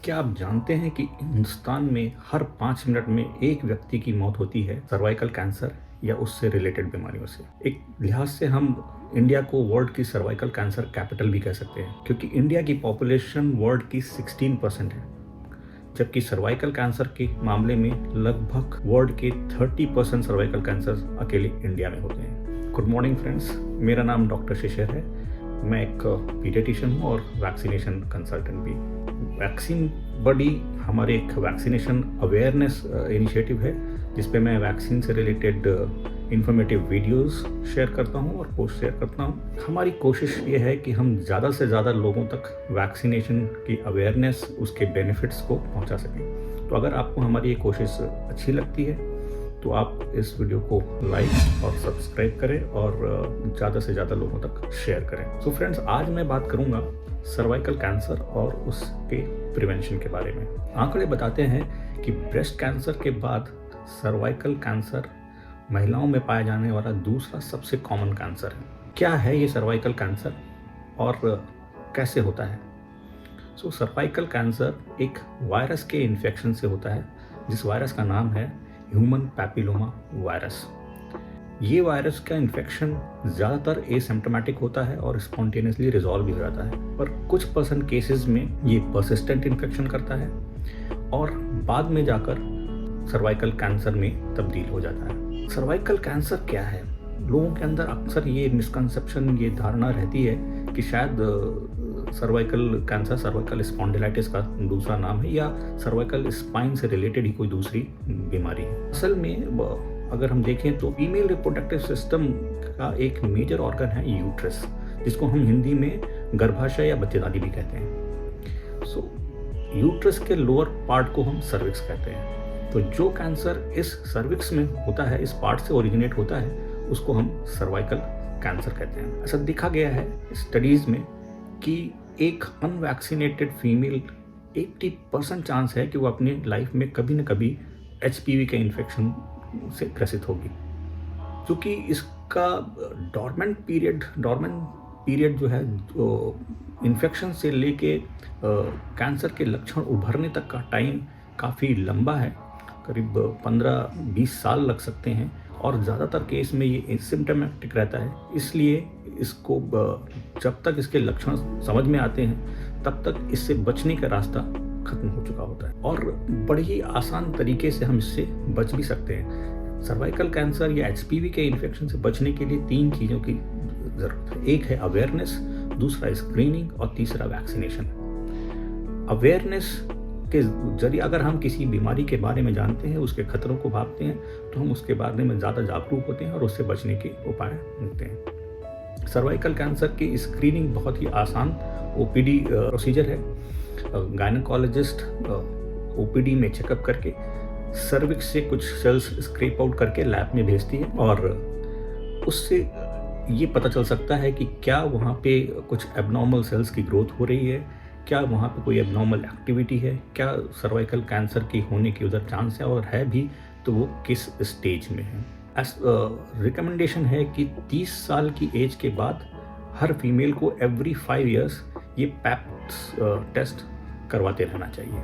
क्या आप जानते हैं कि हिंदुस्तान में हर 5 मिनट में एक व्यक्ति की मौत होती है सर्वाइकल कैंसर या उससे रिलेटेड बीमारियों से। एक लिहाज से हम इंडिया को वर्ल्ड की सर्वाइकल कैंसर कैपिटल भी कह सकते हैं, क्योंकि इंडिया की पॉपुलेशन वर्ल्ड की 16% है, जबकि सर्वाइकल कैंसर के मामले में लगभग वर्ल्ड के 30% सर्वाइकल कैंसर अकेले इंडिया में होते हैं। गुड मॉर्निंग फ्रेंड्स, मेरा नाम डॉक्टर शिशिर है। मैं एक पीडियाट्रिशियन हूँ और वैक्सीनेशन कंसल्टेंट भी। वैक्सीन बडी हमारे एक वैक्सीनेशन अवेयरनेस इनिशिएटिव है, जिस पे मैं वैक्सीन से रिलेटेड इंफॉर्मेटिव वीडियोस शेयर करता हूँ और पोस्ट शेयर करता हूँ। हमारी कोशिश ये है कि हम ज़्यादा से ज़्यादा लोगों तक वैक्सीनेशन की अवेयरनेस, उसके बेनिफिट्स को पहुँचा सकें। तो अगर आपको हमारी ये कोशिश अच्छी लगती है तो आप इस वीडियो को लाइक और सब्सक्राइब करें और ज़्यादा से ज़्यादा लोगों तक शेयर करें। सो फ्रेंड्स, आज मैं बात करूँगा सर्वाइकल कैंसर और उसके प्रिवेंशन के बारे में। आंकड़े बताते हैं कि ब्रेस्ट कैंसर के बाद सर्वाइकल कैंसर महिलाओं में पाया जाने वाला दूसरा सबसे कॉमन कैंसर है। क्या है ये सर्वाइकल कैंसर और कैसे होता है? सो सर्वाइकल कैंसर एक वायरस के इन्फेक्शन से होता है, जिस वायरस का नाम है ह्यूमन पैपिलोमा वायरस। ये वायरस का इन्फेक्शन ज़्यादातर एसिम्प्टोमेटिक होता है और स्पॉन्टेनियसली रिजॉल्व भी हो जाता है, पर कुछ % केसेस में ये परसिस्टेंट इन्फेक्शन करता है और बाद में जाकर सर्वाइकल कैंसर में तब्दील हो जाता है। सर्वाइकल कैंसर क्या है? लोगों के अंदर अक्सर ये मिसकंसेप्शन, ये धारणा रहती है कि शायद सर्वाइकल कैंसर सर्वाइकल स्पॉन्डिलाइटिस का दूसरा नाम है या सर्वाइकल स्पाइन से रिलेटेड ही कोई दूसरी बीमारी है। असल में अगर हम देखें तो फीमेल रिप्रोडक्टिव सिस्टम का एक मेजर ऑर्गन है यूट्रस, जिसको हम हिंदी में गर्भाशय या बच्चेदानी भी कहते हैं। सो यूट्रस के लोअर पार्ट को हम सर्विक्स कहते हैं। तो जो कैंसर इस सर्विक्स में होता है, इस पार्ट से ओरिजिनेट होता है, उसको हम सर्वाइकल कैंसर कहते हैं। ऐसा देखा गया है स्टडीज में कि एक अनवैक्सीनेटेड फीमेल 80% चांस है कि वो अपनी लाइफ में कभी न कभी HPV के इन्फेक्शन से ग्रसित होगी, क्योंकि इसका डॉर्मेंट पीरियड जो है, इन्फेक्शन से लेके कैंसर के लक्षण उभरने तक का टाइम काफ़ी लंबा है, करीब 15-20 साल लग सकते हैं और ज़्यादातर केस में ये एसिम्प्टोमेटिक रहता है। इसलिए इसको जब तक इसके लक्षण समझ में आते हैं तब तक इससे बचने का रास्ता खत्म हो चुका होता है और बड़े ही आसान तरीके से हम इससे बच भी सकते हैं। सर्वाइकल कैंसर या HPV के इन्फेक्शन से बचने के लिए 3 चीज़ों की ज़रूरत है। एक है अवेयरनेस, दूसरा स्क्रीनिंग और तीसरा वैक्सीनेशन। अवेयरनेस के जरिए अगर हम किसी बीमारी के बारे में जानते हैं, उसके खतरों को भांपते हैं, तो हम उसके बारे में ज़्यादा जागरूक होते हैं और उससे बचने के उपाय ढूंढते हैं। सर्वाइकल कैंसर की स्क्रीनिंग बहुत ही आसान OPD प्रोसीजर है। गायनेकोलॉजिस्ट OPD में चेकअप करके सर्विक्स से कुछ सेल्स स्क्रैप आउट करके लैब में भेजती है और उससे ये पता चल सकता है कि क्या वहाँ पे कुछ एबनॉर्मल सेल्स की ग्रोथ हो रही है, क्या वहाँ पे कोई एबनॉर्मल एक्टिविटी है, क्या सर्वाइकल कैंसर की होने की उधर चांस है, और है भी तो वो किस स्टेज में है। रिकमेंडेशन है कि 30 साल की एज के बाद हर फीमेल को एवरी 5 इयर्स ये पैप टेस्ट करवाते रहना चाहिए।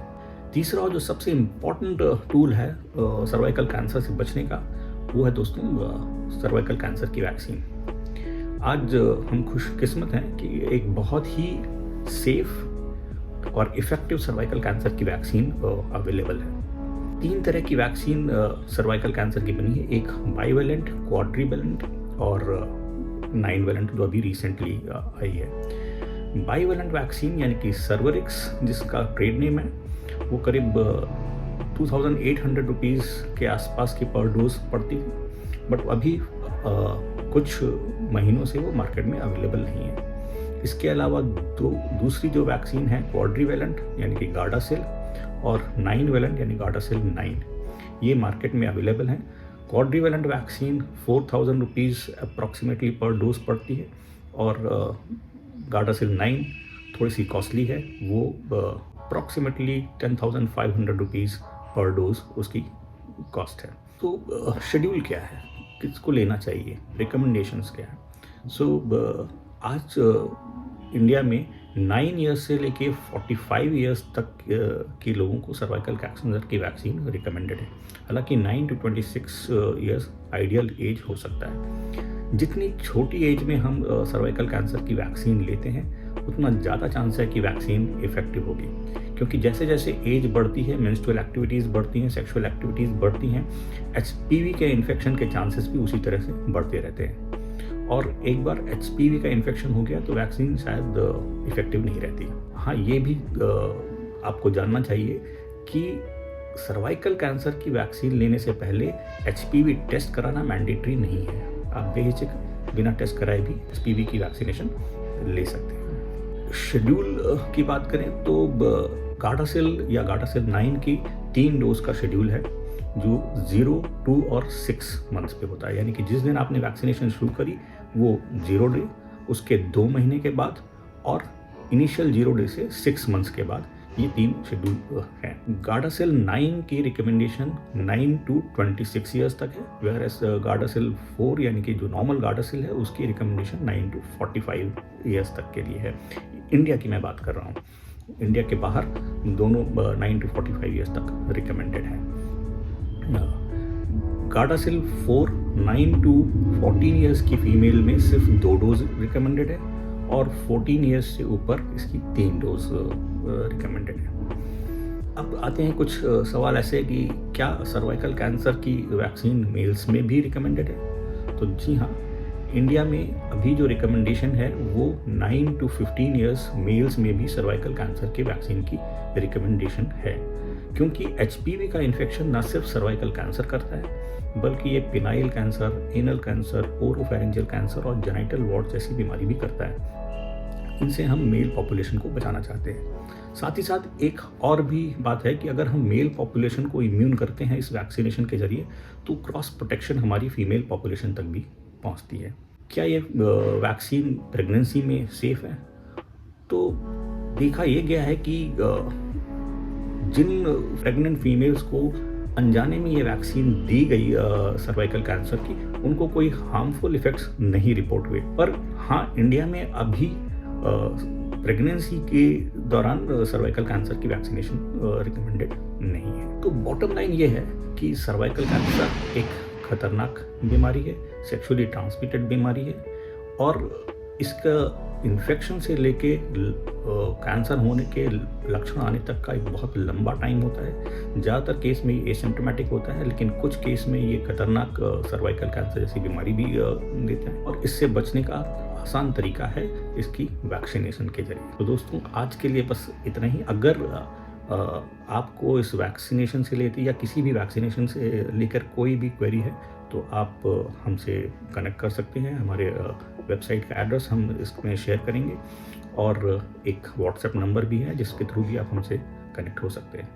तीसरा जो सबसे इम्पॉर्टेंट टूल है सर्वाइकल कैंसर से बचने का, वो है दोस्तों सर्वाइकल कैंसर की वैक्सीन। आज हम खुशकिस्मत हैं कि एक बहुत ही सेफ और इफ़ेक्टिव सर्वाइकल कैंसर की वैक्सीन अवेलेबल है। 3 तरह की वैक्सीन सर्वाइकल कैंसर की बनी है, एक बाईवेलेंट, क्वाड्रीवेलेंट और 9वेलेंट जो अभी रिसेंटली आई है। बाईवेलेंट वैक्सीन यानी कि सर्वरिक्स, जिसका ट्रेड नेम है, वो करीब 2800 रुपीज़ के आसपास की पर डोज पड़ती है, बट अभी कुछ महीनों से वो मार्केट में अवेलेबल नहीं है। इसके अलावा दूसरी जो वैक्सीन है क्वाड्रीवेलेंट यानी कि गार्डासिल और 9वेलेंट यानी गार्डासिल 9, ये मार्केट में अवेलेबल हैं। क्वाड्रीवेलेंट वैक्सीन 4000 रुपीज़ अप्रॉक्सीमेटली पर डोज पड़ती है और गार्डासिल 9 थोड़ी सी कॉस्टली है, वो अप्रॉक्सीमेटली 10,500 रुपीज़ पर डोज उसकी कॉस्ट है। तो शेड्यूल क्या है, किसको लेना चाहिए, रिकमेंडेशंस क्या है? सो आज इंडिया में 9 ईयर्स से लेके 45 ईयर्स तक के लोगों को सर्वाइकल कैंसर की वैक्सीन रिकमेंडेड है। हालांकि 9 to 26 ईयर्स आइडियल एज हो सकता है। जितनी छोटी एज में हम सर्वाइकल कैंसर की वैक्सीन लेते हैं उतना ज़्यादा चांस है कि वैक्सीन इफेक्टिव होगी, क्योंकि जैसे जैसे एज बढ़ती है, मेंस्ट्रुअल एक्टिविटीज़ बढ़ती हैं, सेक्सुअल एक्टिविटीज़ बढ़ती हैं, HPV के इन्फेक्शन के चांसेस भी उसी तरह से बढ़ते रहते हैं। और एक बार HPV का इन्फेक्शन हो गया तो वैक्सीन शायद इफेक्टिव नहीं रहती। हाँ, ये भी आपको जानना चाहिए कि सर्वाइकल कैंसर की वैक्सीन लेने से पहले HPV टेस्ट कराना मैंडेटरी नहीं है। आप बेहिचक बिना टेस्ट कराए भी HPV की वैक्सीनेशन ले सकते हैं। शेड्यूल की बात करें तो गार्डासिल या गार्डासिल 9 की 3 डोज का शेड्यूल है, जो 0, 2 और 6 मंथ्स पे होता है। यानी कि जिस दिन आपने वैक्सीनेशन शुरू करी वो 0 डे, उसके 2 महीने के बाद और इनिशियल 0 डे से 6 मंथ्स के बाद, ये 3 शेड्यूल हैं। गार्डासिल 9 की रिकमेंडेशन 9 to 26 ईयर्स तक है, वेयरएस गार्डासिल 4 यानी कि जो नॉर्मल गार्डासिल है उसकी रिकमेंडेशन 9 to 45 ईयर्स तक के लिए है। इंडिया की मैं बात कर रहा हूँ, इंडिया के बाहर दोनों 9 to 45 ईयर्स तक रिकमेंडेड है। गार्डासिल 4 9 to 14 ईयर्स की फीमेल में सिर्फ 2 डोज रिकमेंडेड है और 14 ईयर्स से ऊपर इसकी 3 डोज रिकमेंडेड है। अब आते हैं कुछ सवाल ऐसे कि क्या सर्वाइकल कैंसर की वैक्सीन मेल्स में भी रिकमेंडेड है? तो जी हाँ, इंडिया में अभी जो रिकमेंडेशन है वो 9 to 15 ईयर्स मेल्स में भी सर्वाइकल कैंसर की वैक्सीन की रिकमेंडेशन है, क्योंकि HPV का इन्फेक्शन न सिर्फ सर्वाइकल कैंसर करता है बल्कि ये phenyl cancer, anal cancer, oropharyngeal cancer और जेनिटल वार्ड जैसी बीमारी भी करता है। इनसे हम मेल पॉपुलेशन को बचाना चाहते हैं। साथ ही साथ एक और भी बात है कि अगर हम मेल पॉपुलेशन को इम्यून करते हैं इस वैक्सीनेशन के जरिए तो क्रॉस प्रोटेक्शन हमारी फीमेल पॉपुलेशन तक भी पहुंचती है। क्या ये वैक्सीन प्रेगनेंसी में सेफ है? तो देखा ये गया है कि जिन प्रेग्नेंट फीमेल्स को अनजाने में ये वैक्सीन दी गई सर्वाइकल कैंसर की, उनको कोई हार्मफुल इफेक्ट्स नहीं रिपोर्ट हुए। पर हाँ, इंडिया में अभी प्रेगनेंसी के दौरान सर्वाइकल कैंसर की वैक्सीनेशन रिकमेंडेड नहीं है। तो बॉटम लाइन ये है कि सर्वाइकल कैंसर एक खतरनाक बीमारी है, सेक्सुअली ट्रांसमिटेड बीमारी है और इसका इन्फेक्शन से लेके कैंसर होने के लक्षण आने तक का एक बहुत लंबा टाइम होता है। ज़्यादातर केस में ये एसिम्प्टोमेटिक होता है, लेकिन कुछ केस में ये खतरनाक सर्वाइकल कैंसर जैसी बीमारी भी देता है और इससे बचने का आसान तरीका है इसकी वैक्सीनेशन के जरिए। तो दोस्तों, आज के लिए बस इतना ही। अगर आपको इस वैक्सीनेशन से लेते या किसी भी वैक्सीनेशन से लेकर कोई भी क्वेरी है तो आप हमसे कनेक्ट कर सकते हैं। हमारे वेबसाइट का एड्रेस हम इसमें शेयर करेंगे और एक व्हाट्सएप नंबर भी है जिसके थ्रू भी आप हमसे कनेक्ट हो सकते हैं।